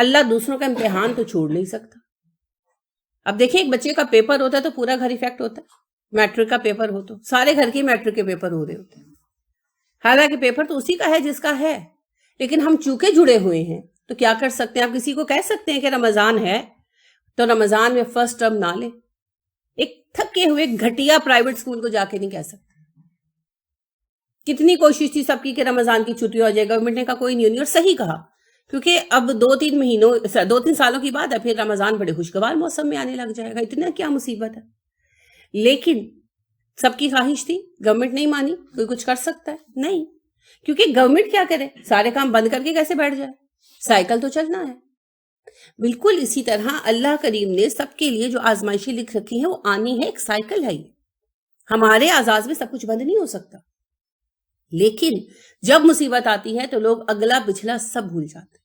اللہ دوسروں کا امتحان تو چھوڑ نہیں سکتا. اب دیکھیں ایک بچے کا پیپر ہوتا ہے تو پورا گھر افیکٹ ہوتا ہے. میٹرک کا پیپر ہو تو سارے گھر کے میٹرک کے پیپر ہو رہے ہوتے ہیں. حالانکہ پیپر تو اسی کا ہے جس کا ہے، لیکن ہم چونکہ جڑے ہوئے ہیں تو کیا کر سکتے ہیں؟ آپ کسی کو کہہ سکتے ہیں کہ رمضان ہے تو رمضان میں فرسٹ ٹرم نہ لے. ایک تھکے ہوئے گھٹیا پرائیویٹ اسکول کو جا کے نہیں کہہ سکتے. کتنی کوشش تھی سب کی کہ رمضان کی چھٹی ہو جائے، گورنمنٹ نے کہا کوئی نہیں ہونی، اور صحیح کہا، کیونکہ اب 2-3 سالوں کی بعد ہے پھر رمضان بڑے خوشگوار موسم میں آنے لگ جائے گا. اتنا کیا مصیبت ہے؟ لیکن سب کی خواہش تھی، گورنمنٹ نہیں مانی. کوئی کچھ کر سکتا ہے؟ نہیں، کیونکہ گورنمنٹ کیا کرے؟ سارے کام بند کر کے کیسے بیٹھ جائے؟ سائیکل تو چلنا ہے. بالکل اسی طرح اللہ کریم نے سب کے لیے جو آزمائشیں لکھ رکھی ہیں وہ آنی ہے، ایک سائیکل ہے. یہ ہمارے اعزاز میں سب کچھ بند نہیں ہو سکتا، لیکن جب مصیبت آتی ہے تو لوگ اگلا پچھلا سب بھول جاتے ہیں.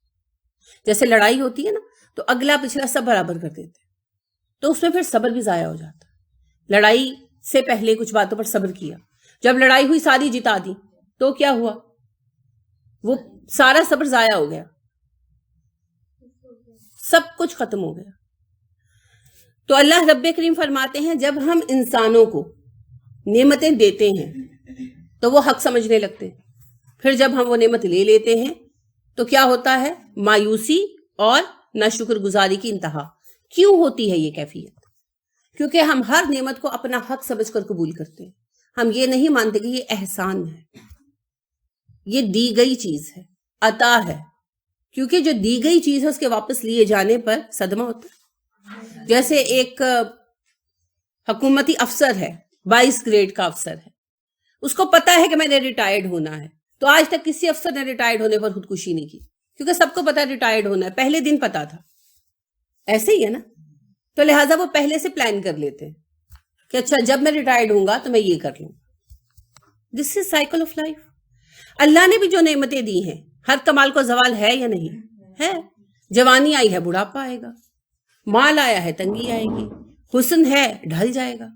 جیسے لڑائی ہوتی ہے نا تو اگلا پچھلا سب برابر کر دیتے ہیں، تو اس میں پھر صبر بھی ضائع ہو جاتا ہے. لڑائی سے پہلے کچھ باتوں پر صبر کیا، جب لڑائی ہوئی ساری جتا دی تو کیا ہوا؟ وہ سارا صبر ضائع ہو گیا، سب کچھ ختم ہو گیا. تو اللہ رب کریم فرماتے ہیں جب ہم انسانوں کو نعمتیں دیتے ہیں تو وہ حق سمجھنے لگتے ہیں، پھر جب ہم وہ نعمت لے لیتے ہیں تو کیا ہوتا ہے؟ مایوسی اور ناشکر گزاری کی انتہا. کیوں ہوتی ہے یہ کیفیت؟ کیونکہ ہم ہر نعمت کو اپنا حق سمجھ کر قبول کرتے ہیں. ہم یہ نہیں مانتے کہ یہ احسان ہے، یہ دی گئی چیز ہے، عطا ہے. کیونکہ جو دی گئی چیز ہے اس کے واپس لیے جانے پر صدمہ ہوتا ہے. جیسے ایک حکومتی افسر ہے، 22 گریڈ کا افسر ہے، اس کو پتا ہے کہ میں نے ریٹائرڈ ہونا ہے، تو آج تک کسی افسر نے ریٹائرڈ ہونے پر خودکشی نہیں کی، کیونکہ سب کو پتا ریٹائرڈ ہونا ہے، پہلے دن پتا تھا. ایسے ہی ہے نا؟ تو لہٰذا وہ پہلے سے پلان کر لیتے ہیں کہ اچھا جب میں ریٹائرڈ ہوں گا تو میں یہ کر لوں. دس از سائیکل آف لائف. اللہ نے بھی جو نعمتیں دی ہیں، ہر کمال کو زوال ہے یا نہیں ہے؟ جوانی آئی ہے بڑھاپا آئے گا، مال آیا ہے تنگی آئے گی، حسن ہے ڈھل جائے گا.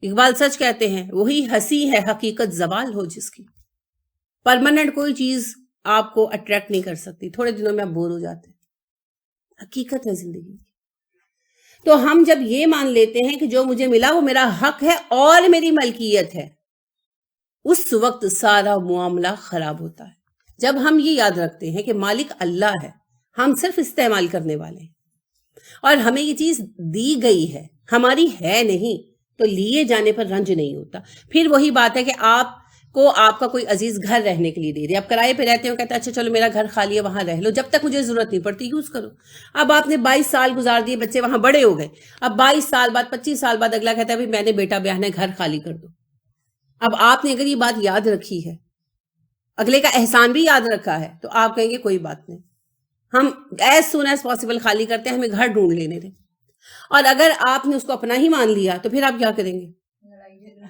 اقبال سچ کہتے ہیں، وہی ہنسی ہے حقیقت زوال ہو جس کی. پرماننٹ کوئی چیز آپ کو اٹریکٹ نہیں کر سکتی، تھوڑے دنوں میں آپ بور ہو جاتے ہیں. حقیقت ہے زندگی کی. تو ہم جب یہ مان لیتے ہیں کہ جو مجھے ملا وہ میرا حق ہے اور میری ملکیت ہے، اس وقت سارا معاملہ خراب ہوتا ہے. جب ہم یہ یاد رکھتے ہیں کہ مالک اللہ ہے، ہم صرف استعمال کرنے والے ہیں، اور ہمیں یہ چیز دی گئی ہے، ہماری ہے نہیں، تو لیے جانے پر رنج نہیں ہوتا. پھر وہی بات ہے کہ آپ کو آپ کا کوئی عزیز گھر رہنے کے لیے دے دے، آپ کرائے پہ رہتے ہو، کہتے ہیں اچھا چلو میرا گھر خالی ہے وہاں رہ لو، جب تک مجھے ضرورت نہیں پڑتی یوز کرو. اب آپ نے 22 سال گزار دیے، بچے وہاں بڑے ہو گئے، اب 22 سال بعد 25 سال بعد اگلا کہتا ہے بھائی میں نے بیٹا بیاہنا ہے، گھر خالی کر دو. اب آپ نے اگر یہ بات یاد رکھی ہے، اگلے کا احسان بھی یاد رکھا ہے، تو آپ کہیں گے کوئی بات نہیں، ہم ایز سون ایز پاسبل خالی کرتے ہیں، ہمیں گھر ڈھونڈ لینے دیں. اور اگر آپ نے اس کو اپنا ہی مان لیا تو پھر آپ کیا کریں گے؟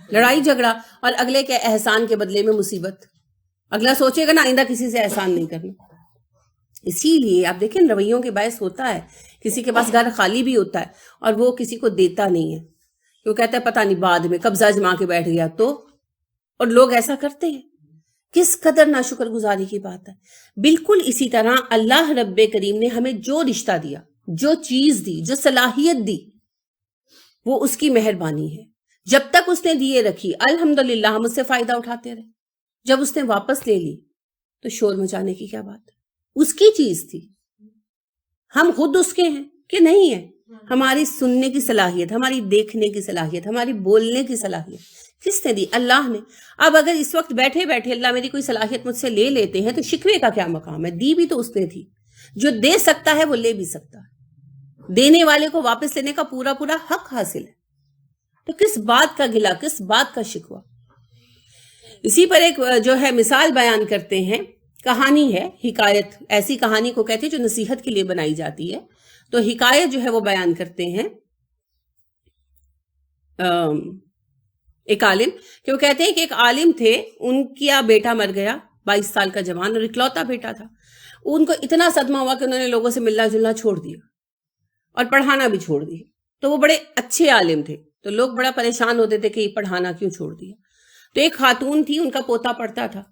لڑائی جھگڑا، اور اگلے کے احسان کے بدلے میں مصیبت. اگلا سوچے گا نا آئندہ کسی سے احسان نہیں کرنا. اسی لیے آپ دیکھیں رویوں کے باعث ہوتا ہے، کسی کے پاس گھر خالی بھی ہوتا ہے اور وہ کسی کو دیتا نہیں ہے، وہ کہتا ہے پتہ نہیں بعد میں قبضہ جما کے بیٹھ گیا تو. اور لوگ ایسا کرتے ہیں. کس قدر ناشکر گزاری کی بات ہے. بالکل اسی طرح اللہ رب کریم نے ہمیں جو رشتہ دیا، جو چیز دی، جو صلاحیت دی، وہ اس کی مہربانی ہے. جب تک اس نے دیے رکھی الحمدللہ ہم اس سے فائدہ اٹھاتے رہے. جب اس نے واپس لے لی تو شور مچانے کی کیا بات ہے؟ اس کی چیز تھی، ہم خود اس کے ہیں کہ نہیں ہے. ہماری سننے کی صلاحیت، ہماری دیکھنے کی صلاحیت، ہماری بولنے کی صلاحیت کس نے دی؟ اللہ نے. اب اگر اس وقت بیٹھے بیٹھے اللہ میری کوئی صلاحیت مجھ سے لے لیتے ہیں تو شکوے کا کیا مقام ہے؟ دی بھی تو اس نے تھی. جو دے سکتا ہے وہ لے بھی سکتا ہے، دینے والے کو واپس لینے کا پورا پورا حق حاصل ہے. تو کس بات کا گلہ، کس بات کا شکوہ؟ اسی پر ایک جو ہے مثال بیان کرتے ہیں، کہانی ہے، حکایت. ایسی کہانی کو کہتے ہیں جو نصیحت کے لیے بنائی جاتی ہے. تو حکایت جو ہے وہ بیان کرتے ہیں ایک عالم، کہ وہ کہتے ہیں کہ ایک عالم تھے، ان کا بیٹا مر گیا، 22 سال کا جوان اور اکلوتا بیٹا تھا. ان کو اتنا صدمہ ہوا کہ انہوں نے لوگوں سے ملنا جلنا چھوڑ دیا اور پڑھانا بھی چھوڑ دیا. تو وہ بڑے اچھے عالم تھے، تو لوگ بڑا پریشان ہوتے تھے کہ یہ پڑھانا کیوں چھوڑ دیا. تو ایک خاتون تھی، ان کا پوتا پڑھتا تھا،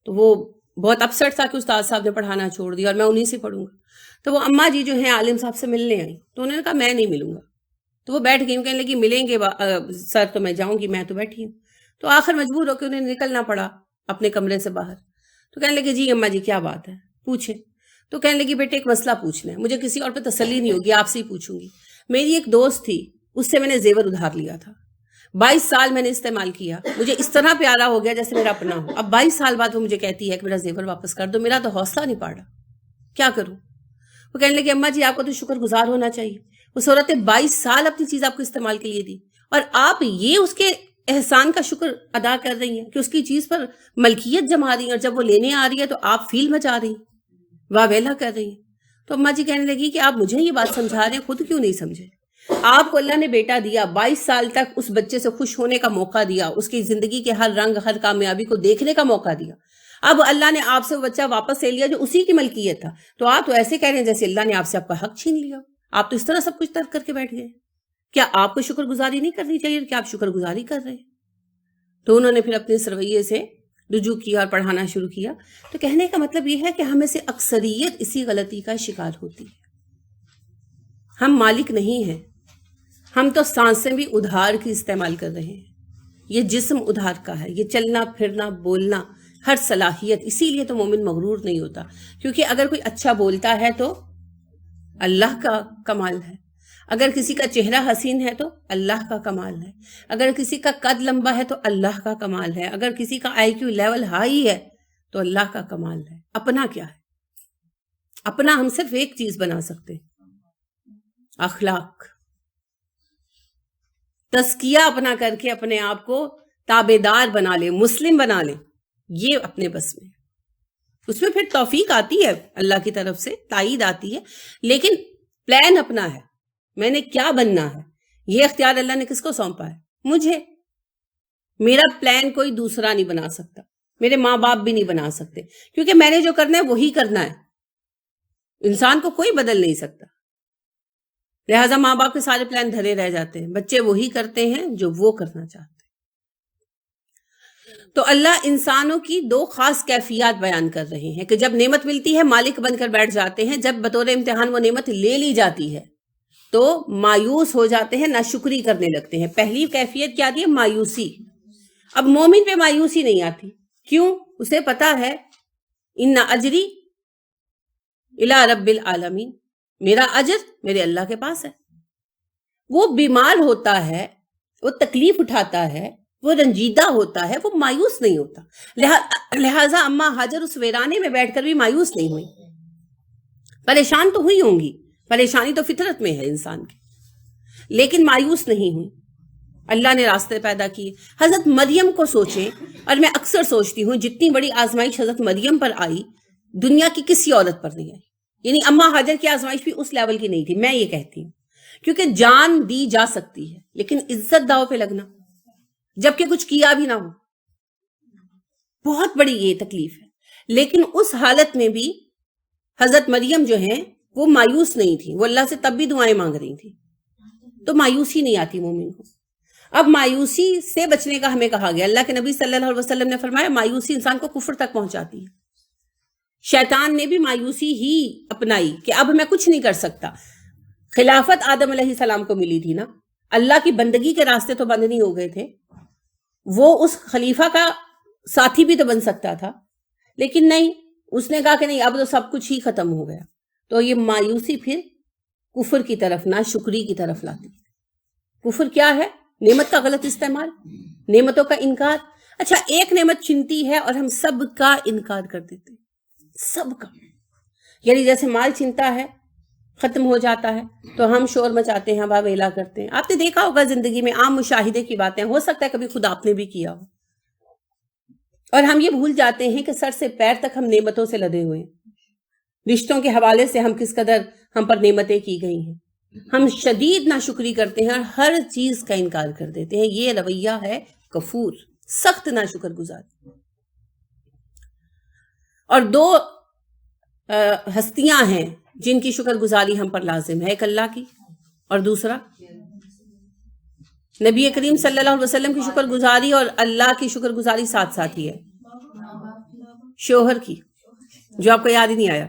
تو وہ بہت اپسٹ تھا کہ استاد صاحب نے پڑھانا چھوڑ دیا اور میں انہیں سے پڑھوں گا. تو وہ اماں جی جو ہیں عالم صاحب سے ملنے آئی, تو انہوں نے کہا میں نہیں ملوں گا. تو وہ بیٹھ گئی, کہنے لگی ملیں گے سر تو میں جاؤں گی, میں تو بیٹھی ہوں. تو آخر مجبور ہو کے انہیں نکلنا پڑا اپنے کمرے سے باہر. تو کہنے لگے جی اماں جی کیا بات ہے, پوچھیں. تو کہنے لگی بیٹے ایک مسئلہ پوچھنا ہے, مجھے کسی اور پہ تسلی نہیں ہوگی, آپ سے ہی پوچھوں گی. میری ایک دوست تھی, اس سے میں نے زیور ادھار لیا تھا, 22 سال میں نے استعمال کیا, مجھے اس طرح پیارا ہو گیا جیسے میرا اپنا ہو. اب 22 سال بعد وہ مجھے کہتی ہے کہ میرا زیور واپس کر دو, میرا تو حوصلہ نہیں پڑ رہا, کیا کروں. وہ کہنے لگے اماں جی آپ کو تو شکر گزار ہونا چاہیے, اس عورت نے 22 سال اپنی چیز آپ کو استعمال کے لیے دی, اور آپ یہ اس کے احسان کا شکر ادا کر رہی ہیں کہ اس کی چیز پر ملکیت جما رہی ہیں, اور جب وہ لینے آ رہی ہے تو آپ فیل مچا رہی ہیں, واہ ویلا کر رہی ہیں. تو اماں جی کہنے لگی کہ آپ مجھے یہ بات سمجھا رہے ہیں, خود کیوں نہیں سمجھے. آپ کو اللہ نے بیٹا دیا, 22 سال تک اس بچے سے خوش ہونے کا موقع دیا, اس کی زندگی کے ہر رنگ ہر کامیابی کو دیکھنے کا موقع دیا. اب اللہ نے آپ سے وہ بچہ واپس لے لیا جو اسی کی ملکیت تھا, تو آپ تو ایسے کہہ رہے ہیں جیسے اللہ نے آپ سے آپ کا حق چھین لیا. آپ تو اس طرح سب کچھ ترک کر کے بیٹھ گئے. کیا آپ کو شکر گزاری نہیں کرنی چاہیے, کیا آپ شکر گزاری کر رہے ہیں. تو انہوں نے پھر اپنے اس رویے سے رجوع کیا اور پڑھانا شروع کیا. تو کہنے کا مطلب یہ ہے کہ ہمیں سے اکثریت اسی غلطی کا شکار ہوتی ہے. ہم مالک نہیں ہیں, ہم تو سانسیں بھی ادھار کی استعمال کر رہے ہیں. یہ جسم ادھار کا ہے, یہ چلنا پھرنا بولنا ہر صلاحیت. اسی لیے تو مومن مغرور نہیں ہوتا, کیونکہ اگر کوئی اچھا بولتا ہے تو اللہ کا کمال ہے, اگر کسی کا چہرہ حسین ہے تو اللہ کا کمال ہے, اگر کسی کا قد لمبا ہے تو اللہ کا کمال ہے, اگر کسی کا آئی کیو لیول ہائی ہے تو اللہ کا کمال ہے. اپنا کیا ہے؟ اپنا ہم صرف ایک چیز بنا سکتے, اخلاق, تزکیہ اپنا کر کے اپنے آپ کو تابع دار بنا لے, مسلم بنا لے, یہ اپنے بس میں. اس میں پھر توفیق آتی ہے اللہ کی طرف سے, تائید آتی ہے, لیکن پلان اپنا ہے, میں نے کیا بننا ہے. یہ اختیار اللہ نے کس کو سونپا ہے؟ مجھے. میرا پلان کوئی دوسرا نہیں بنا سکتا, میرے ماں باپ بھی نہیں بنا سکتے, کیونکہ میں نے جو کرنا ہے وہی کرنا ہے. انسان کو کوئی بدل نہیں سکتا. لہٰذا ماں باپ کے سارے پلان دھرے رہ جاتے ہیں, بچے وہی کرتے ہیں جو وہ کرنا چاہتے ہیں. تو اللہ انسانوں کی 2 خاص کیفیات بیان کر رہے ہیں کہ جب نعمت ملتی ہے مالک بن کر بیٹھ جاتے ہیں, جب بطور امتحان وہ نعمت لے لی جاتی ہے تو مایوس ہو جاتے ہیں, ناشکری کرنے لگتے ہیں. پہلی کیفیت کیا آتی ہے؟ مایوسی. اب مومن پہ مایوسی نہیں آتی, کیوں؟ اسے پتا ہے ان اجری الی رب العالمین, میرا اجر میرے اللہ کے پاس ہے. وہ بیمار ہوتا ہے, وہ تکلیف اٹھاتا ہے, وہ رنجیدہ ہوتا ہے, وہ مایوس نہیں ہوتا. لہٰذا اماں ہاجر اس ویرانے میں بیٹھ کر بھی مایوس نہیں ہوئی. پریشان تو ہوئی ہوں گی, پریشانی تو فطرت میں ہے انسان کی, لیکن مایوس نہیں ہوئی. اللہ نے راستے پیدا کیے. حضرت مریم کو سوچیں, اور میں اکثر سوچتی ہوں جتنی بڑی آزمائش حضرت مریم پر آئی دنیا کی کسی عورت پر نہیں آئی. یعنی اماں ہاجر کی آزمائش بھی اس لیول کی نہیں تھی, میں یہ کہتی ہوں, کیونکہ جان دی جا سکتی ہے لیکن عزت داؤ پہ لگنا جبکہ کچھ کیا بھی نہ ہو, بہت بڑی یہ تکلیف ہے. لیکن اس حالت میں بھی حضرت مریم جو ہیں وہ مایوس نہیں تھی, وہ اللہ سے تب بھی دعائیں مانگ رہی تھی. تو مایوسی نہیں آتی مومن کو. اب مایوسی سے بچنے کا ہمیں کہا گیا. اللہ کے نبی صلی اللہ علیہ وسلم نے فرمایا مایوسی انسان کو کفر تک پہنچاتی ہے. شیطان نے بھی مایوسی ہی اپنائی کہ اب میں کچھ نہیں کر سکتا. خلافت آدم علیہ السلام کو ملی تھی نا, اللہ کی بندگی کے راستے تو بند نہیں ہو گئے تھے, وہ اس خلیفہ کا ساتھی بھی تو بن سکتا تھا, لیکن نہیں, اس نے کہا کہ نہیں اب تو سب کچھ ہی ختم ہو گیا. تو یہ مایوسی پھر کفر کی طرف, ناشکری کی طرف لاتی ہے. کفر کیا ہے؟ نعمت کا غلط استعمال, نعمتوں کا انکار. اچھا, ایک نعمت چھنتی ہے اور ہم سب کا انکار کر دیتے, سب کا. یعنی جیسے مال چھنتا ہے, ختم ہو جاتا ہے تو ہم شور مچاتے ہیں, واہ ویلا کرتے ہیں. آپ نے دیکھا ہوگا زندگی میں, عام مشاہدے کی باتیں, ہو سکتا ہے کبھی خود آپ نے بھی کیا ہو. اور ہم یہ بھول جاتے ہیں کہ سر سے پیر تک ہم نعمتوں سے لدے ہوئے ہیں. رشتوں کے حوالے سے ہم کس قدر ہم پر نعمتیں کی گئی ہیں. ہم شدید ناشکری کرتے ہیں اور ہر چیز کا انکار کر دیتے ہیں. یہ رویہ ہے کفور, سخت ناشکر گزار. اور 2 ہستیاں ہیں جن کی شکر گزاری ہم پر لازم ہے, ایک اللہ کی اور دوسرا نبی کریم صلی اللہ علیہ وسلم کی شکر گزاری. اور اللہ کی شکر گزاری ساتھ ساتھ ہی ہے. شوہر کی، جو آپ کو یاد ہی نہیں آیا.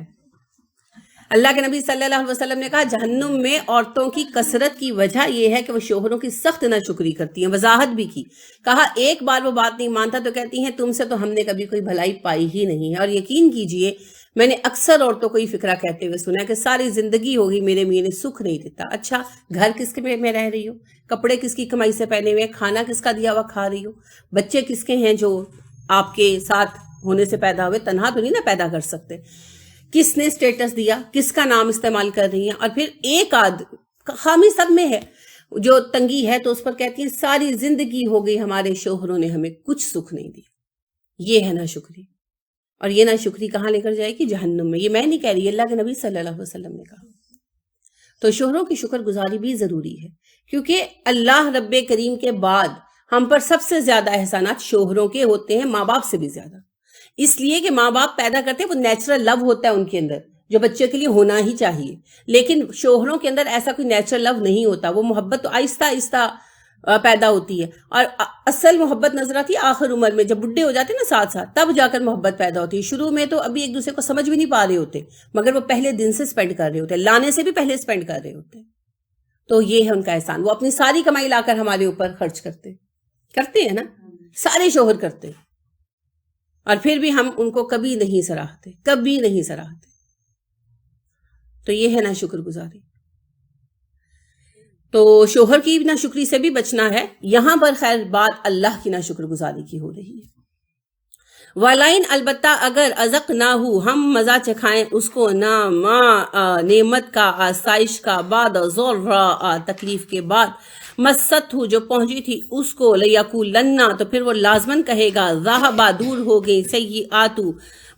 اللہ کے نبی صلی اللہ علیہ وسلم نے کہا جہنم میں عورتوں کی کثرت کی وجہ یہ ہے کہ وہ شوہروں کی سخت ناشکری کرتی ہیں. وضاحت بھی کی، کہا ایک بار وہ بات نہیں مانتا تو کہتی ہیں تم سے تو ہم نے کبھی کوئی بھلائی پائی ہی نہیں ہے. اور یقین کیجئے میں نے اکثر عورتوں کو یہ فکرہ کہتے ہوئے سنا کہ ساری زندگی ہوگی میرے میاں نے سکھ نہیں دیتا. اچھا گھر کس کے میں رہ رہی ہو، کپڑے کس کی کمائی سے پہنے ہوئے، کھانا کس کا دیا ہوا کھا رہی ہو، بچے کس کے ہیں جو آپ کے ساتھ ہونے سے پیدا ہوئے، تنہا تو نہیں نا پیدا کر سکتے، کس نے سٹیٹس دیا، کس کا نام استعمال کر رہی ہیں. اور پھر ایک خامی سب میں ہے، جو تنگی ہے تو اس پر کہتی ہیں ساری زندگی ہو گئی ہمارے شوہروں نے ہمیں کچھ سکھ نہیں دیا. یہ ہے ناشکری، اور یہ ناشکری کہاں لے کر جائے گی؟ جہنم میں. یہ میں نہیں کہہ رہی، اللہ کے نبی صلی اللہ علیہ وسلم نے کہا. تو شوہروں کی شکر گزاری بھی ضروری ہے، کیونکہ اللہ رب کریم کے بعد ہم پر سب سے زیادہ احسانات شوہروں کے ہوتے ہیں، ماں باپ سے بھی زیادہ. اس لیے کہ ماں باپ پیدا کرتے ہیں، وہ نیچرل لو ہوتا ہے ان کے اندر جو بچے کے لیے ہونا ہی چاہیے. لیکن شوہروں کے اندر ایسا کوئی نیچرل لو نہیں ہوتا. وہ محبت تو آہستہ آہستہ پیدا ہوتی ہے، اور اصل محبت نظر آتی ہے آخر عمر میں، جب بڈھے ہو جاتے ہیں نا ساتھ ساتھ، تب جا کر محبت پیدا ہوتی ہے. شروع میں تو ابھی ایک دوسرے کو سمجھ بھی نہیں پا رہے ہوتے، مگر وہ پہلے دن سے سپینڈ کر رہے ہوتے ہیں، لانے سے بھی پہلے سپینڈ کر رہے ہوتے ہیں. تو یہ ہے ان کا احسان. وہ اپنی ساری کمائی لا کر ہمارے اوپر خرچ کرتے ہیں نا، سارے شوہر کرتے ہیں، اور پھر بھی ہم ان کو کبھی نہیں سراہتے. تو یہ ہے نا شکر گزاری. تو شوہر کی ناشکری سے بھی بچنا ہے. یہاں پر خیر بات اللہ کی ناشکر گزاری کی ہو رہی ہے. والائن البتہ اگر ازق نہ ہو، ہم مزہ چکھائیں اس کو، نہ نعمت کا، آسائش کا، بعد ضرا تکلیف کے بعد، مست ہو جو پہنچی تھی اس کو، لیقولن تو پھر وہ لازمن کہے گا، ذہبا دور ہو گئی، سیئات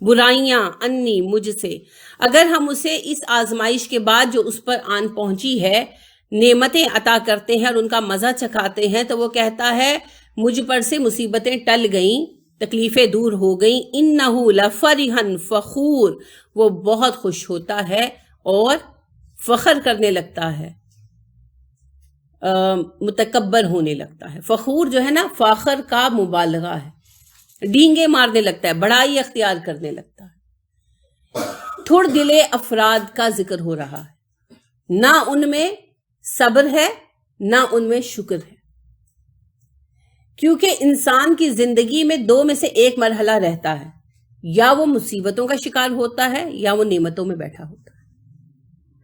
برائیاں، انی مجھ سے. اگر ہم اسے اس آزمائش کے بعد جو اس پر آن پہنچی ہے نعمتیں عطا کرتے ہیں اور ان کا مزہ چکھاتے ہیں، تو وہ کہتا ہے مجھ پر سے مصیبتیں ٹل گئیں، تکلیفیں دور ہو گئیں. انہو لفرحن فخور، وہ بہت خوش ہوتا ہے اور فخر کرنے لگتا ہے، متکبر ہونے لگتا ہے. فخور جو ہے نا فاخر کا مبالغہ ہے، ڈینگے مارنے لگتا ہے، بڑائی اختیار کرنے لگتا ہے. تھوڑ دلے افراد کا ذکر ہو رہا ہے، نہ ان میں صبر ہے نہ ان میں شکر ہے. کیونکہ انسان کی زندگی میں دو میں سے ایک مرحلہ رہتا ہے، یا وہ مصیبتوں کا شکار ہوتا ہے یا وہ نعمتوں میں بیٹھا ہوتا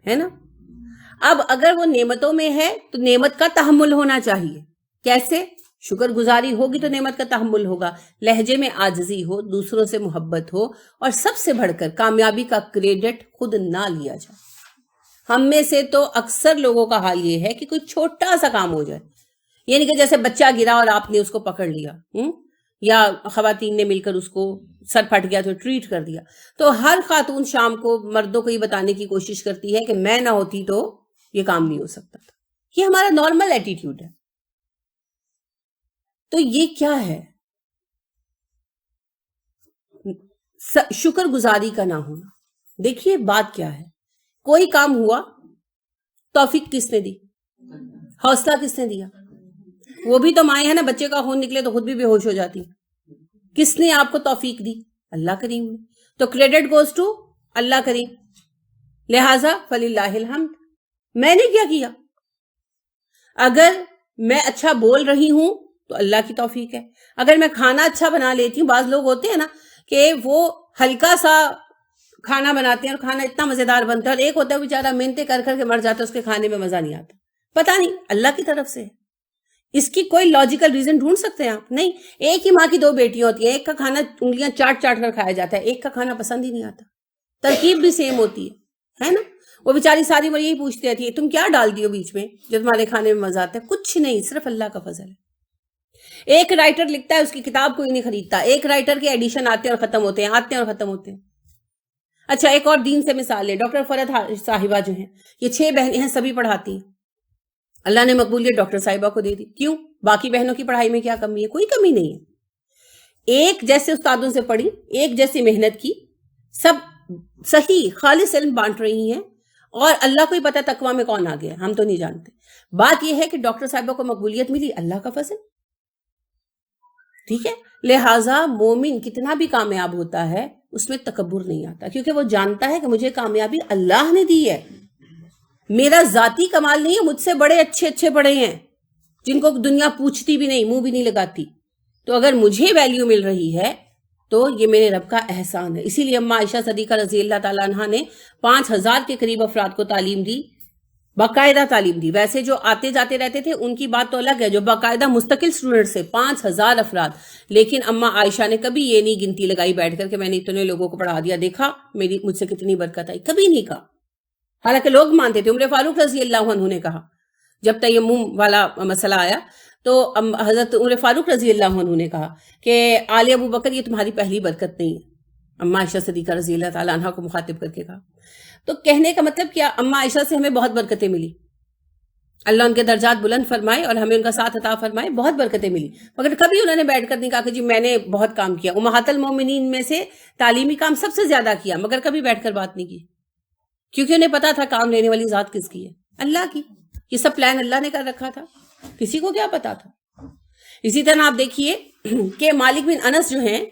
ہے نا. اب اگر وہ نعمتوں میں ہے تو نعمت کا تحمل ہونا چاہیے. کیسے؟ شکر گزاری ہوگی تو نعمت کا تحمل ہوگا، لہجے میں عاجزی ہو، دوسروں سے محبت ہو، اور سب سے بڑھ کر کامیابی کا کریڈٹ خود نہ لیا جائے. ہم میں سے تو اکثر لوگوں کا حال یہ ہے کہ کوئی چھوٹا سا کام ہو جائے، یعنی کہ جیسے بچہ گرا اور آپ نے اس کو پکڑ لیا، یا خواتین نے مل کر اس کو سر پھٹ گیا تو ٹریٹ کر دیا، تو ہر خاتون شام کو مردوں کو یہ بتانے کی کوشش کرتی ہے کہ میں نہ ہوتی تو یہ کام نہیں ہو سکتا تھا. یہ ہمارا نارمل ایٹیٹیوڈ ہے. تو یہ کیا ہے؟ شکر گزاری کا نہ ہونا. دیکھیے بات کیا ہے، کوئی کام ہوا، توفیق کس نے دی؟ حوصلہ کس نے دیا؟ وہ بھی تو مائیں ہیں نا. بچے کا خون نکلے تو خود بھی بے ہوش ہو جاتی. کس نے آپ کو توفیق دی؟ اللہ کریم نے. تو کریڈٹ گوز ٹو اللہ کریم. لہذا فللہ الحمد. میں نے کیا کیا؟ اگر میں اچھا بول رہی ہوں تو اللہ کی توفیق ہے. اگر میں کھانا اچھا بنا لیتی ہوں، بعض لوگ ہوتے ہیں نا کہ وہ ہلکا سا کھانا بناتے ہیں اور کھانا اتنا مزیدار بنتا ہے، اور ایک ہوتا ہے بیچارہ محنتیں کر کر کے مر جاتا ہے، اس کے کھانے میں مزہ نہیں آتا. پتہ نہیں اللہ کی طرف سے. اس کی کوئی لاجیکل ریزن ڈھونڈ سکتے ہیں آپ؟ نہیں. ایک ہی ماں کی دو بیٹیاں ہوتی ہیں، ایک کا کھانا انگلیاں چاٹ چاٹ کر کھایا جاتا ہے، ایک کا کھانا پسند ہی نہیں آتا. ترکیب بھی سیم ہوتی ہے نا. وہ بیچاری ساری عمر یہی پوچھتی رہتی ہے تم کیا ڈال دیو بیچ میں جو تمہارے کھانے میں مزہ آتا ہے؟ کچھ نہیں، صرف اللہ کا فضل ہے. ایک رائٹر لکھتا ہے، اس کی کتاب کوئی نہیں خریدتا. ایک رائٹر کے ایڈیشن آتے ہیں اور ختم ہوتے ہیں، آتے ہیں اور ختم ہوتے ہیں. اچھا ایک اور دین سے مثال لے، ڈاکٹر فرحت صاحبہ جو ہیں، یہ 6 بہنیں ہیں، سبھی پڑھاتی ہیں. اللہ نے مقبولیت ڈاکٹر صاحبہ کو دے دی. کیوں؟ باقی بہنوں کی پڑھائی میں کیا کمی ہے؟ کوئی کمی نہیں ہے. ایک جیسے استادوں سے پڑھی، ایک جیسی محنت کی، سب صحیح خالص علم بانٹ رہی ہیں، اور اللہ کو ہی پتہ تقویٰ میں کون آ گیا، ہم تو نہیں جانتے. بات یہ ہے کہ ڈاکٹر صاحبہ کو مقبولیت ملی، اللہ کا فضل. ٹھیک ہے. لہٰذا مومن کتنا بھی کامیاب ہوتا ہے اس میں تکبر نہیں آتا، کیونکہ وہ جانتا ہے کہ مجھے کامیابی اللہ نے دی ہے، میرا ذاتی کمال نہیں ہے، مجھ سے بڑے اچھے اچھے بڑے ہیں جن کو دنیا پوچھتی بھی نہیں، منہ بھی نہیں لگاتی، تو اگر مجھے ویلیو مل رہی ہے تو یہ میرے رب کا احسان ہے۔ اسی لیے اماں عائشہ صدیقہ رضی اللہ تعالیٰ عنہ نے 5000 کے قریب افراد کو تعلیم دی، باقاعدہ تعلیم دی۔ ویسے جو آتے جاتے رہتے تھے ان کی بات تو الگ ہے، جو باقاعدہ مستقل اسٹوڈنٹ سے 5000 افراد، لیکن اماں عائشہ نے کبھی یہ نہیں گنتی لگائی بیٹھ کر کہ میں نے اتنے لوگوں کو پڑھا دیا، دیکھا مجھ سے کتنی برکت آئی، کبھی نہیں کہا۔ حالانکہ لوگ مانتے تھے۔ عمر فاروق رضی اللہ عنہ نے کہا، جب تیمم والا مسئلہ آیا تو حضرت عمر فاروق رضی اللہ عنہ نے کہا کہ آل ابو بکر یہ تمہاری پہلی برکت نہیں ہے، اماں عائشہ صدیقہ رضی اللہ تعالیٰ عنہ کو مخاطب کر کے کہا۔ تو کہنے کا مطلب کیا، اماں عائشہ سے ہمیں بہت برکتیں ملی، اللہ ان کے درجات بلند فرمائے اور ہمیں ان کا ساتھ عطا فرمائے، بہت برکتیں ملی، مگر کبھی انہوں نے بیٹھ کر نہیں کہا کہ جی میں نے بہت کام کیا۔ امہات المومنین میں سے تعلیمی کام سب سے زیادہ کیا، مگر کبھی بیٹھ کر بات نہیں کی، کیونکہ انہیں پتا تھا کام لینے والی ذات کس کی ہے، اللہ کی۔ یہ سب پلان اللہ نے کر رکھا تھا، کسی کو کیا پتا تھا۔ اسی طرح آپ دیکھیے کہ مالک بن انس جو ہیں،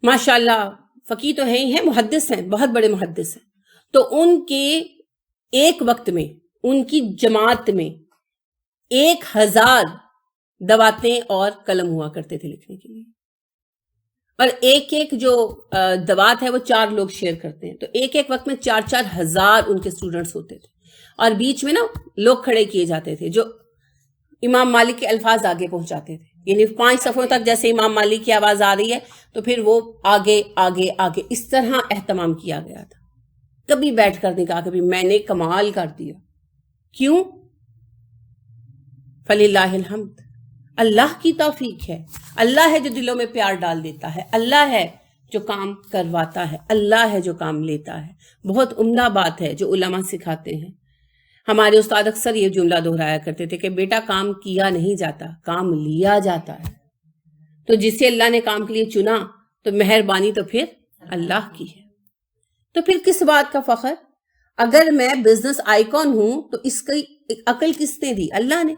ماشاءاللہ فقیہ تو ہیں ہی ہیں، محدث ہیں، بہت بڑے محدث ہیں، تو ان کے ایک وقت میں ان کی جماعت میں 1000 دواتیں اور قلم ہوا کرتے تھے لکھنے کے لیے، اور ایک ایک جو دوات ہے وہ 4 لوگ شیئر کرتے ہیں، تو ایک ایک وقت میں 4-4 ہزار ان کے سٹوڈنٹس ہوتے تھے، اور بیچ میں نا لوگ کھڑے کیے جاتے تھے جو امام مالک کے الفاظ آگے پہنچاتے تھے، یعنی 5 صفوں تک جیسے امام مالک کی آواز آ رہی ہے تو پھر وہ آگے آگے آگے، اس طرح اہتمام کیا گیا تھا۔ کبھی بیٹھ کر نہیں کہا کبھی میں نے کمال کر دیا، کیوں؟ فللہ الحمد، اللہ کی توفیق ہے، اللہ ہے جو دلوں میں پیار ڈال دیتا ہے، اللہ ہے جو کام کرواتا ہے، اللہ ہے جو کام لیتا ہے۔ بہت عمدہ بات ہے جو علماء سکھاتے ہیں۔ ہمارے استاد اکثر یہ جملہ دہرایا کرتے تھے کہ بیٹا کام کیا نہیں جاتا، کام لیا جاتا ہے۔ تو جسے اللہ نے کام کے لیے چنا تو مہربانی تو پھر اللہ کی ہے، تو پھر کس بات کا فخر؟ اگر میں بزنس آئیکن ہوں تو اس کی عقل کس نے دی؟ اللہ نے۔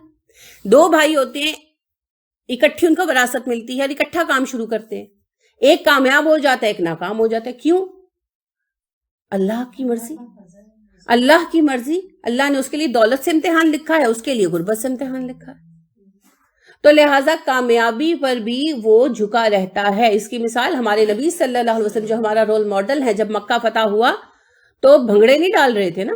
2 بھائی ہوتے ہیں، اکٹھی ان کو وراثت ملتی ہے اور اکٹھا کام شروع کرتے ہیں، ایک کامیاب ہو جاتا ہے ایک ناکام ہو جاتا ہے، کیوں؟ اللہ کی مرضی، اللہ کی مرضی۔ اللہ نے اس کے لیے دولت سے امتحان لکھا ہے، اس کے لیے غربت سے امتحان لکھا ہے، تو لہٰذا کامیابی پر بھی وہ جھکا رہتا ہے۔ اس کی مثال ہمارے نبی صلی اللہ علیہ وسلم جو ہمارا رول ماڈل ہے، جب مکہ فتح ہوا تو بھنگڑے نہیں ڈال رہے تھے نا،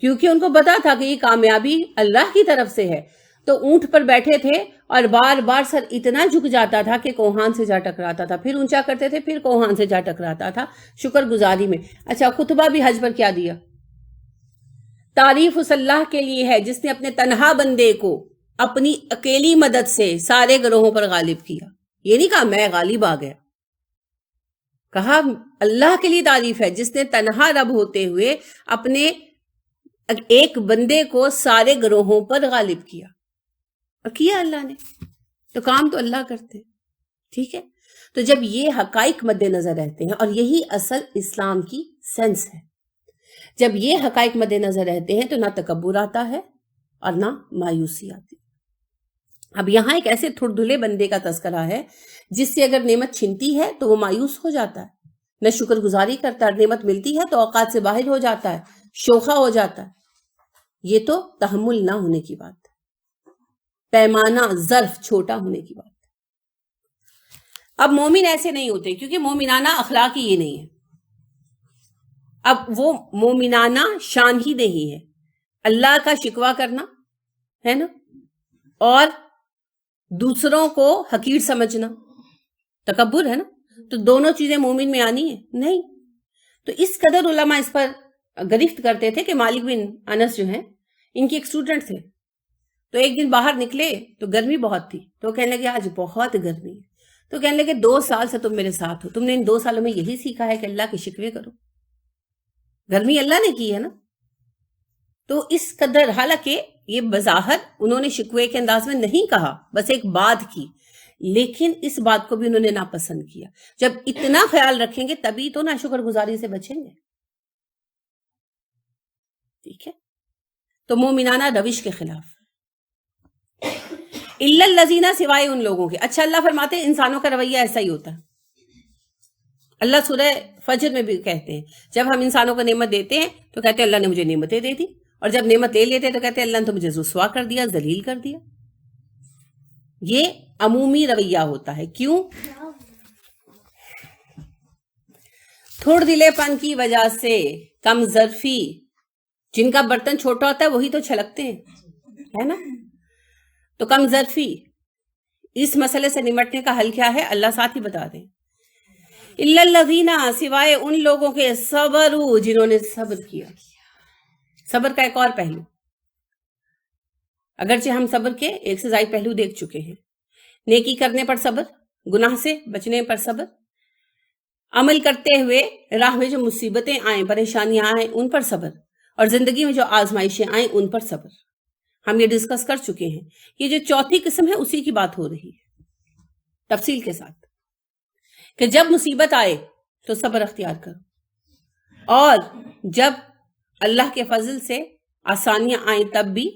کیونکہ ان کو پتا تھا کہ یہ کامیابی اللہ کی طرف سے ہے، تو اونٹ پر بیٹھے تھے اور بار بار سر اتنا جھک جاتا تھا کہ کوہان سے جا ٹکراتا تھا، پھر اونچا کرتے تھے پھر کوہان سے جا ٹکراتا تھا، شکر گزاری میں۔ اچھا، خطبہ بھی حج پر کیا دیا؟ تعریف اس اللہ کے لیے ہے جس نے اپنے تنہا بندے کو اپنی اکیلی مدد سے سارے گروہوں پر غالب کیا۔ یہ نہیں کہا میں غالب آ گیا، کہا اللہ کے لیے تعریف ہے جس نے تنہا رب ہوتے ہوئے اپنے ایک بندے کو سارے گروہوں پر غالب کیا، اور کیا اللہ نے، تو کام تو اللہ کرتے، ٹھیک ہے۔ تو جب یہ حقائق مد نظر رہتے ہیں، اور یہی اصل اسلام کی سینس ہے، جب یہ حقائق مد نظر رہتے ہیں تو نہ تکبر آتا ہے اور نہ مایوسی آتی۔ اب یہاں ایک ایسے تھڑدھلے بندے کا تذکرہ ہے جس سے اگر نعمت چھنتی ہے تو وہ مایوس ہو جاتا ہے، نہ شکر گزاری کرتا ہے، نعمت ملتی ہے تو اوقات سے باہر ہو جاتا ہے، شوخہ ہو جاتا ہے۔ یہ تو تحمل نہ ہونے کی بات ہے، پیمانہ ظرف چھوٹا ہونے کی بات ہے۔ اب مومن ایسے نہیں ہوتے، کیونکہ مومنانہ اخلاق ہی یہ نہیں ہے۔ اب وہ مومنانہ شان ہی نہیں ہے، اللہ کا شکوہ کرنا ہے نا، اور دوسروں کو حقیر سمجھنا تکبر ہے نا، تو دونوں چیزیں مومن میں آنی ہیں نہیں۔ تو اس قدر علماء اس پر گرفت کرتے تھے کہ مالک بن انس جو ہیں، ان کے ایک اسٹوڈنٹ تھے، تو ایک دن باہر نکلے تو گرمی بہت تھی، تو کہنے لگے آج بہت گرمی ہے، تو کہنے لگے 2 سال سے تم میرے ساتھ ہو، تم نے ان 2 سالوں میں یہی سیکھا ہے کہ اللہ کے شکوے کرو؟ گرمی اللہ نے کی ہے نا۔ تو اس قدر، حالانکہ یہ بظاہر انہوں نے شکوے کے انداز میں نہیں کہا، بس ایک بات کی، لیکن اس بات کو بھی انہوں نے ناپسند کیا۔ جب اتنا خیال رکھیں گے تبھی تو ناشکر گزاری سے بچیں گے، ٹھیک ہے۔ تو مومنانہ روش کے خلاف، الا الذین، سوائے ان لوگوں کے۔ اچھا، اللہ فرماتے ہیں انسانوں کا رویہ ایسا ہی ہوتا ہے، اللہ سورہ فجر میں بھی کہتے ہیں، جب ہم انسانوں کو نعمت دیتے ہیں تو کہتے ہیں اللہ نے مجھے نعمتیں دے دی، اور جب نعمت لے لیتے ہیں تو کہتے ہیں اللہ نے تو مجھے رسوا کر دیا، ذلیل کر دیا۔ یہ عمومی رویہ ہوتا ہے۔ کیوں؟ تھوڑ دلے پن کی وجہ سے، کم ظرفی، جن کا برتن چھوٹا ہوتا ہے وہی تو چھلکتے ہیں، ہے نا؟ تو کم ظرفی، اس مسئلے سے نمٹنے کا حل کیا ہے؟ اللہ ساتھ ہی بتا دیں۔ الا الذین، سوائے ان لوگوں کے، صبروا، جنہوں نے صبر کیا۔ صبر کا ایک اور پہلو، اگرچہ ہم صبر کے ایک سے زائد پہلو دیکھ چکے ہیں۔ نیکی کرنے پر صبر، گناہ سے بچنے پر صبر، عمل کرتے ہوئے راہ میں جو مصیبتیں آئیں، پریشانیاں آئیں ان پر صبر، اور زندگی میں جو آزمائشیں آئیں ان پر صبر۔ ہم یہ ڈسکس کر چکے ہیں۔ یہ جو چوتھی قسم ہے اسی کی بات ہو رہی ہے تفصیل کے ساتھ، کہ جب مصیبت آئے تو صبر اختیار کرو، اور جب اللہ کے فضل سے آسانیاں آئیں تب بھی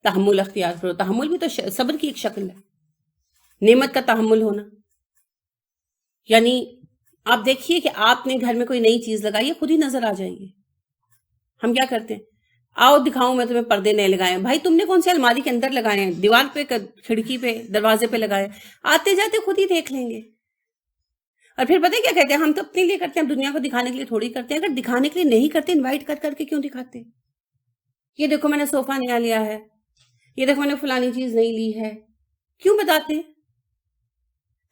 تحمل اختیار کرو۔ تحمل بھی تو صبر کی ایک شکل ہے، نعمت کا تحمل ہونا۔ یعنی آپ دیکھیے کہ آپ نے گھر میں کوئی نئی چیز لگائی ہے، خود ہی نظر آ جائے گی۔ ہم کیا کرتے ہیں؟ آؤ دکھاؤں میں تمہیں، پردے نئے لگائے ہیں۔ بھائی تم نے کون سے الماری کے اندر لگائے ہیں؟ دیوار پہ، کھڑکی پہ، دروازے پہ لگائے؟ آتے جاتے خود ہی دیکھ لیں گے۔ اور پھر پتہ کیا کہتے ہیں؟ ہم تو اپنے لیے کرتے ہیں، دنیا کو دکھانے کے لیے تھوڑی کرتے ہیں۔ اگر دکھانے کے لیے نہیں کرتے، انوائٹ کر کر کے کیوں دکھاتے؟ یہ دیکھو میں نے صوفہ نیا لیا ہے، یہ دیکھو میں نے فلانی چیز نہیں لی ہے، کیوں بتاتے ہیں؟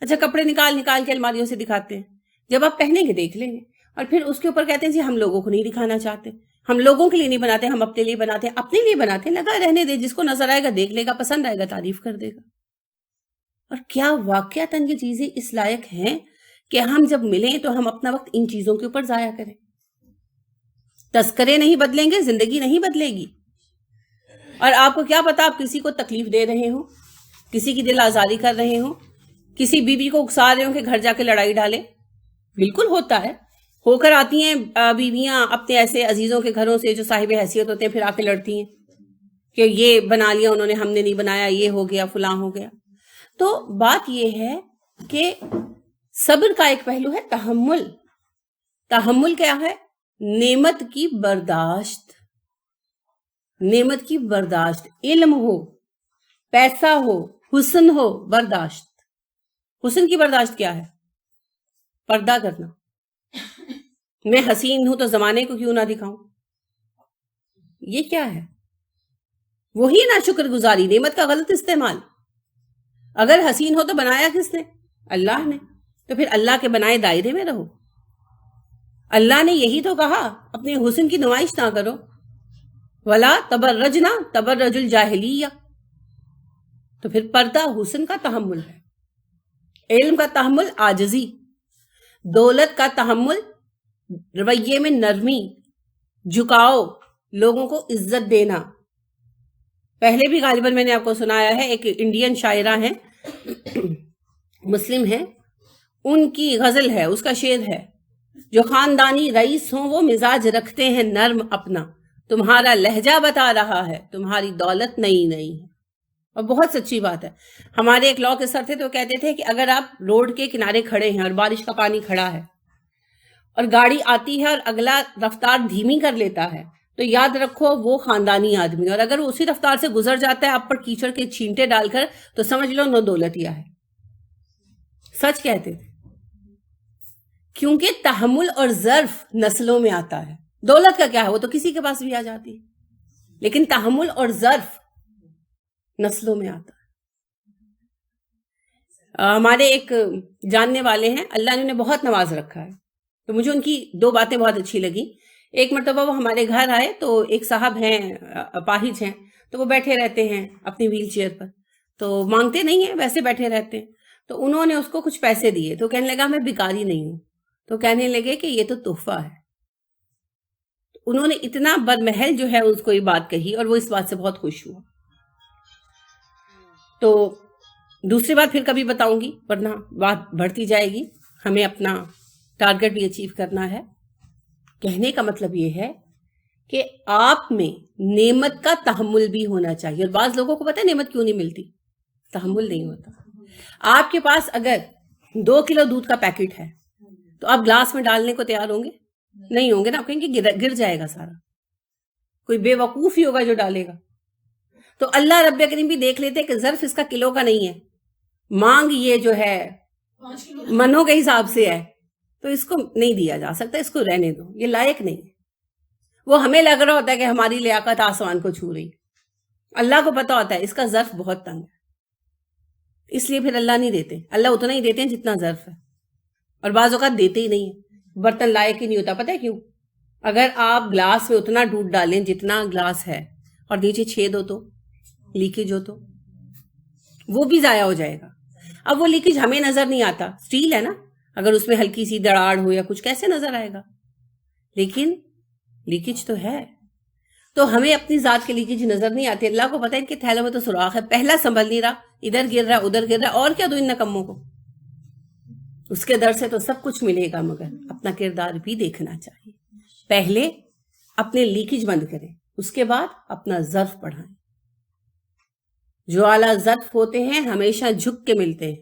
اچھا کپڑے نکال نکال کے الماریوں سے دکھاتے ہیں، جب آپ پہنیں گے دیکھ لیں گے، اور پھر اس کے اوپر کہتے ہیں جی ہم لوگوں کو نہیں دکھانا چاہتے، ہم لوگوں کے لیے نہیں بناتے، ہم اپنے لیے بناتے ہیں۔ اپنے لیے بناتے ہیں، لگا رہنے دے، جس کو نظر آئے گا دیکھ لے گا، پسند آئے گا تعریف کر دے گا۔ اور کیا واقعتاً یہ چیزیں اس لائق ہیں کہ ہم جب ملیں تو ہم اپنا وقت ان چیزوں کے اوپر ضائع کریں؟ تذکرے نہیں بدلیں گے، زندگی نہیں بدلے گی۔ اور آپ کو کیا پتا، آپ کسی کو تکلیف دے رہے ہوں، کسی کی دل آزاری کر رہے ہوں، کسی بیوی کو اکسا رہے ہوں کہ گھر جا کے لڑائی ڈالے۔ بالکل ہوتا ہے، ہو کر آتی ہیں بیویاں اپنے ایسے عزیزوں کے گھروں سے جو صاحب حیثیت ہوتے ہیں، پھر آ کے لڑتی ہیں کہ یہ بنا لیا انہوں نے، ہم نے نہیں بنایا، یہ ہو گیا، فلاں ہو گیا۔ تو بات یہ ہے کہ صبر کا ایک پہلو ہے تحمل۔ تحمل کیا ہے؟ نعمت کی برداشت، نعمت کی برداشت، علم ہو، پیسہ ہو، حسن ہو، برداشت۔ حسن کی برداشت کیا ہے؟ پردہ کرنا۔ میں حسین ہوں تو زمانے کو کیوں نہ دکھاؤں؟ یہ کیا ہے؟ وہی نا شکر گزاری، نعمت کا غلط استعمال۔ اگر حسین ہو تو بنایا کس نے؟ اللہ نے۔ تو پھر اللہ کے بنائے دائرے میں رہو۔ اللہ نے یہی تو کہا اپنے حسن کی نمائش نہ کرو، ولا تبرجنا تبرج الجاہلیہ۔ تو پھر پردہ حسن کا تحمل ہے، علم کا تحمل عاجزی، دولت کا تحمل رویے میں نرمی، جھکاؤ، لوگوں کو عزت دینا۔ پہلے بھی غالباً میں نے آپ کو سنایا ہے، ایک انڈین شاعرہ ہیں، مسلم ہیں، ان کی غزل ہے، اس کا شعر ہے، جو خاندانی رئیس ہوں وہ مزاج رکھتے ہیں نرم اپنا، تمہارا لہجہ بتا رہا ہے تمہاری دولت نئی نئی ہے۔ اور بہت سچی بات ہے۔ ہمارے ایک لاء کے سر تھے تو کہتے تھے کہ اگر آپ روڈ کے کنارے کھڑے ہیں اور بارش کا پانی کھڑا ہے اور گاڑی آتی ہے اور اگلا رفتار دھیمی کر لیتا ہے تو یاد رکھو وہ خاندانی آدمی، اور اگر وہ اسی رفتار سے گزر جاتا ہے آپ پر کیچڑ کے چھینٹے ڈال کر تو سمجھ لو نو دولتیا ہے۔ سچ کہتے تھے، کیونکہ تحمل اور ظرف نسلوں میں آتا ہے۔ دولت کا کیا ہے، وہ تو کسی کے پاس بھی آ جاتی ہے، لیکن تحمل اور ظرف نسلوں میں آتا ہے۔ ہمارے ایک جاننے والے ہیں، اللہ نے انہیں بہت نواز رکھا ہے، تو مجھے ان کی دو باتیں بہت اچھی لگی۔ ایک مرتبہ وہ ہمارے گھر آئے تو ایک صاحب ہیں، اپاہج ہیں، تو وہ بیٹھے رہتے ہیں اپنی ویل چیئر پر، تو مانگتے نہیں ہیں، ویسے بیٹھے رہتے ہیں۔ تو انہوں نے اس کو کچھ پیسے دیے تو کہنے لگا میں بیکاری نہیں ہوں، تو کہنے لگے کہ یہ تو تحفہ ہے۔ انہوں نے اتنا برمحل جو ہے اس کو یہ بات کہی، اور وہ اس بات سے بہت خوش ہوا۔ تو دوسری بات پھر کبھی بتاؤں گی، ورنہ بات بڑھتی جائے گی، ہمیں اپنا ٹارگٹ بھی اچیو کرنا ہے۔ کہنے کا مطلب یہ ہے کہ آپ میں نعمت کا تحمل بھی ہونا چاہیے۔ اور بعض لوگوں کو پتہ ہے نعمت کیوں نہیں ملتی؟ تحمل نہیں ہوتا۔ آپ کے پاس اگر 2 کلو دودھ کا پیکٹ ہے تو آپ گلاس میں ڈالنے کو تیار ہوں گے؟ نہیں ہوں گے نا، آپ کہیں گے گر جائے گا سارا، کوئی بے وقوف ہی ہوگا جو ڈالے گا۔ تو اللہ رب کریم بھی دیکھ لیتے کہ ظرف اس کا کلو کا نہیں ہے، مانگ یہ جو ہے منوں کے حساب سے ہے، تو اس کو نہیں دیا جا سکتا، اس کو رہنے دو، یہ لائق نہیں ہے۔ وہ ہمیں لگ رہا ہوتا ہے کہ ہماری لیاقت آسمان کو چھو رہی، اللہ کو پتا ہوتا ہے اس کا ظرف بہت تنگ ہے، اس لیے پھر اللہ نہیں دیتے، اللہ اتنا ہی دیتے ہیں جتنا ظرف ہے، اور بعض اوقات دیتے ہی نہیں ہے، برتن لائق ہی نہیں ہوتا۔ پتہ ہے کیوں؟ اگر آپ گلاس میں اتنا دودھ ڈالیں جتنا گلاس ہے اور نیچے چھید ہو تو، لیکیج ہو تو وہ بھی ضائع ہو جائے گا۔ اب وہ لیکیج ہمیں نظر نہیں آتا، سٹیل ہے نا، اگر اس میں ہلکی سی دراڑ ہو یا کچھ کیسے نظر آئے گا؟ لیکن لیکیج تو ہے، تو ہمیں اپنی ذات کی لیکیج نظر نہیں آتی، اللہ کو پتہ ہے ان کے تھیلوں میں تو سوراخ ہے، پہلا سنبھل نہیں رہا، ادھر گر رہا ادھر گر رہا، اور کیا دو ان نکموں کو؟ اس کے در سے تو سب کچھ ملے گا، مگر اپنا کردار بھی دیکھنا چاہیے۔ پہلے اپنے لیکیج بند کریں، اس کے بعد اپنا ظرف بڑھائیں۔ جو اعلیٰ ظرف ہوتے ہیں ہمیشہ جھک کے ملتے ہیں،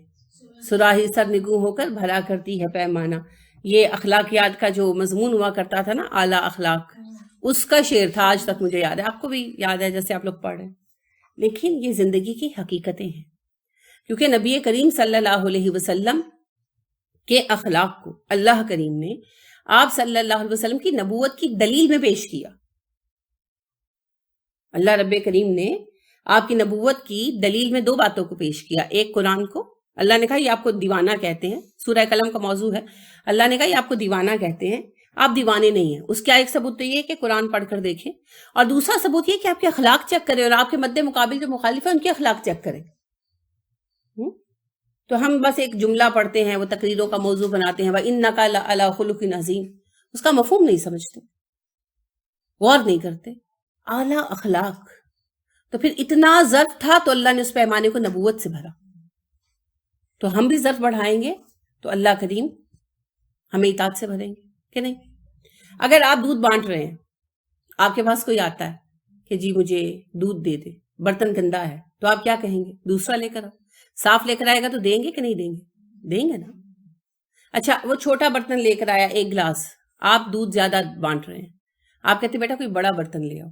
صراحی سر نگوں ہو کر بھرا کرتی ہے پیمانہ۔ یہ اخلاقیات کا جو مضمون ہوا کرتا تھا نا، اعلیٰ اخلاق، اس کا شعر تھا، آج تک مجھے یاد ہے، آپ کو بھی یاد ہے جیسے آپ لوگ پڑھ رہے ہیں۔ لیکن یہ زندگی کی حقیقتیں ہیں، کیونکہ نبی کریم صلی اللہ علیہ وسلم کے اخلاق کو اللہ کریم نے آپ صلی اللہ علیہ وسلم کی نبوت کی دلیل میں پیش کیا۔ اللہ رب کریم نے آپ کی نبوت کی دلیل میں دو باتوں کو پیش کیا، ایک قرآن کو، اللہ نے کہا یہ آپ کو دیوانہ کہتے ہیں، سورہ قلم کا موضوع ہے، اللہ نے کہا یہ آپ کو دیوانہ کہتے ہیں، آپ دیوانے نہیں ہیں۔ اس کا ایک ثبوت تو یہ ہے کہ قرآن پڑھ کر دیکھیں، اور دوسرا ثبوت یہ کہ آپ کے اخلاق چیک کریں، اور آپ کے مد مقابل جو مخالف ہیں ان کے اخلاق چیک کریں۔ تو ہم بس ایک جملہ پڑھتے ہیں، وہ تقریروں کا موضوع بناتے ہیں، وَإِنَّكَ لَعَلَىٰ خُلُقٍ عَظِيمٍ، اس کا مفہوم نہیں سمجھتے، غور نہیں کرتے۔ اعلیٰ اخلاق، تو پھر اتنا ظرف تھا تو اللہ نے اس پیمانے کو نبوت سے بھرا، تو ہم بھی ظرف بڑھائیں گے تو اللہ کریم ہمیں اطاعت سے بھریں گے کہ نہیں؟ اگر آپ دودھ بانٹ رہے ہیں، آپ کے پاس کوئی آتا ہے کہ جی مجھے دودھ دے دے، برتن گندا ہے، تو آپ کیا کہیں گے؟ دوسرا لے کر آؤ۔ صاف لے کر آئے گا تو دیں گے کہ نہیں دیں گے؟ دیں گے نا۔ اچھا، وہ چھوٹا برتن لے کر آیا ایک گلاس، آپ دودھ زیادہ بانٹ رہے ہیں، آپ کہتے بیٹا کوئی بڑا برتن لے آؤ،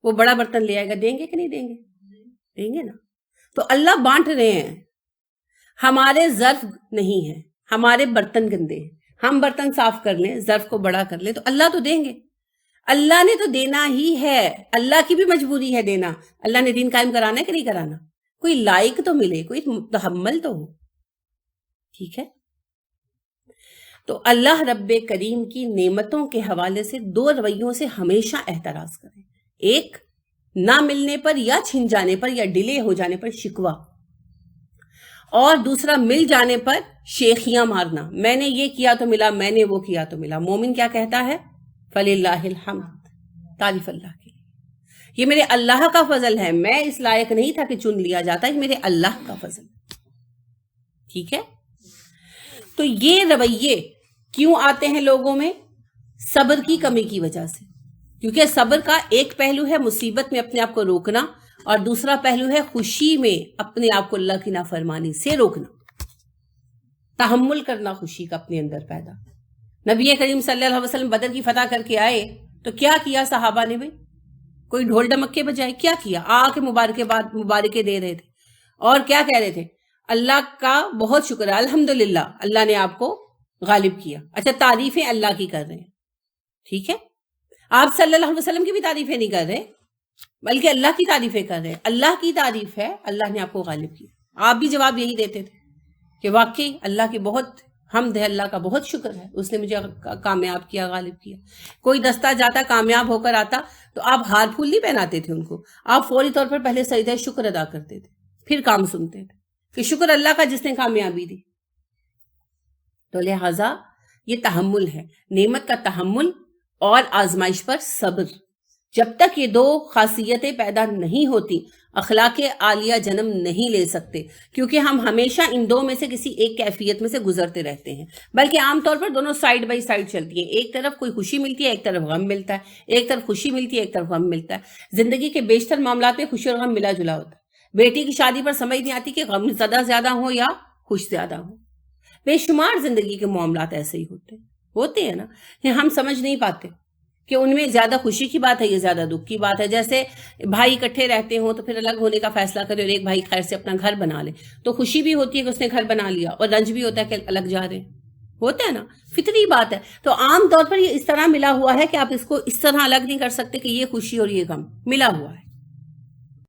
وہ بڑا برتن لے آئے گا، دیں گے کہ نہیں دیں گے؟ دیں گے نا۔ تو اللہ بانٹ رہے ہیں، ہمارے ظرف نہیں ہیں، ہمارے برتن گندے ہیں، ہم برتن صاف کر لیں، ظرف کو بڑا کر لیں تو اللہ تو دیں گے، اللہ نے تو دینا ہی ہے، اللہ کی بھی مجبوری ہے دینا، اللہ نے دین قائم کرانا ہے کہ نہیں کرانا؟ کوئی لائق تو ملے، کوئی متحمل تو ہو، ٹھیک ہے؟ تو اللہ رب کریم کی نعمتوں کے حوالے سے دو رویوں سے ہمیشہ احتراز کریں، ایک نہ ملنے پر یا چھن جانے پر یا ڈیلے ہو جانے پر شکوہ، اور دوسرا مل جانے پر شیخیاں مارنا، میں نے یہ کیا تو ملا، میں نے وہ کیا تو ملا۔ مومن کیا کہتا ہے؟ فَلِلَّهِ الْحَمْدُ، تعریف اللہ کی، یہ میرے اللہ کا فضل ہے، میں اس لائق نہیں تھا کہ چن لیا جاتا، یہ میرے اللہ کا فضل، ٹھیک ہے؟ تو یہ رویے کیوں آتے ہیں لوگوں میں؟ صبر کی کمی کی وجہ سے، کیونکہ صبر کا ایک پہلو ہے مصیبت میں اپنے آپ کو روکنا، اور دوسرا پہلو ہے خوشی میں اپنے آپ کو اللہ کی نافرمانی سے روکنا، تحمل کرنا خوشی کا اپنے اندر پیدا۔ نبی کریم صلی اللہ علیہ وسلم بدر کی فتح کر کے آئے تو کیا کیا صحابہ نے؟ بھائی کوئی ڈھول ڈمکے بجائے کیا کیا؟ آ کے مبارکے دے رہے تھے، اور کیا کہہ رہے تھے؟ اللہ کا بہت شکر ہے، الحمدللہ اللہ نے آپ کو غالب کیا۔ اچھا، تعریفیں اللہ کی کر رہے ہیں، ٹھیک ہے؟ آپ صلی اللہ علیہ وسلم کی بھی تعریفیں نہیں کر رہے، بلکہ اللہ کی تعریفیں کر رہے ہیں۔ اللہ کی تعریف ہے اللہ نے آپ کو غالب کیا۔ آپ بھی جواب یہی دیتے تھے کہ واقعی اللہ کی بہت حمد ہے، اللہ کا بہت شکر ہے، اس نے مجھے کامیاب کیا، غالب کیا۔ کوئی دستہ جاتا کامیاب ہو کر آتا تو آپ ہار پھول نہیں پہناتے تھے ان کو، آپ فوری طور پر پہلے سجدہ شکر ادا کرتے تھے، پھر کام سنتے تھے کہ شکر اللہ کا جس نے کامیابی دی۔ تو لہٰذا یہ تحمل ہے، نعمت کا تحمل اور آزمائش پر صبر۔ جب تک یہ دو خاصیتیں پیدا نہیں ہوتی، اخلاق عالیہ جنم نہیں لے سکتے، کیونکہ ہم ہمیشہ ان دو میں سے کسی ایک کیفیت میں سے گزرتے رہتے ہیں، بلکہ عام طور پر دونوں سائیڈ بائی سائیڈ چلتی ہیں، ایک طرف کوئی خوشی ملتی ہے، ایک طرف غم ملتا ہے، ایک طرف خوشی ملتی ہے، ایک طرف غم ملتا ہے۔ زندگی کے بیشتر معاملات میں خوشی اور غم ملا جلا ہوتا ہے۔ بیٹی کی شادی پر سمجھ نہیں آتی کہ غم زدہ زیادہ ہو یا خوش زیادہ ہو، بے شمار زندگی کے معاملات ایسے ہی ہوتے ہیں نا، کہ ہم سمجھ نہیں پاتے کہ ان میں زیادہ خوشی کی بات ہے یا زیادہ دکھ کی بات ہے. جیسے بھائی اکٹھے رہتے ہوں تو پھر الگ ہونے کا فیصلہ کرے اور ایک بھائی خیر سے اپنا گھر بنا لے، تو خوشی بھی ہوتی ہے کہ اس نے گھر بنا لیا، اور رنج بھی ہوتا ہے کہ الگ جا رہے ہیں. ہوتا ہے نا، فطری بات ہے. تو عام طور پر یہ اس طرح ملا ہوا ہے کہ آپ اس کو اس طرح الگ نہیں کر سکتے کہ یہ خوشی اور یہ غم ملا ہوا ہے.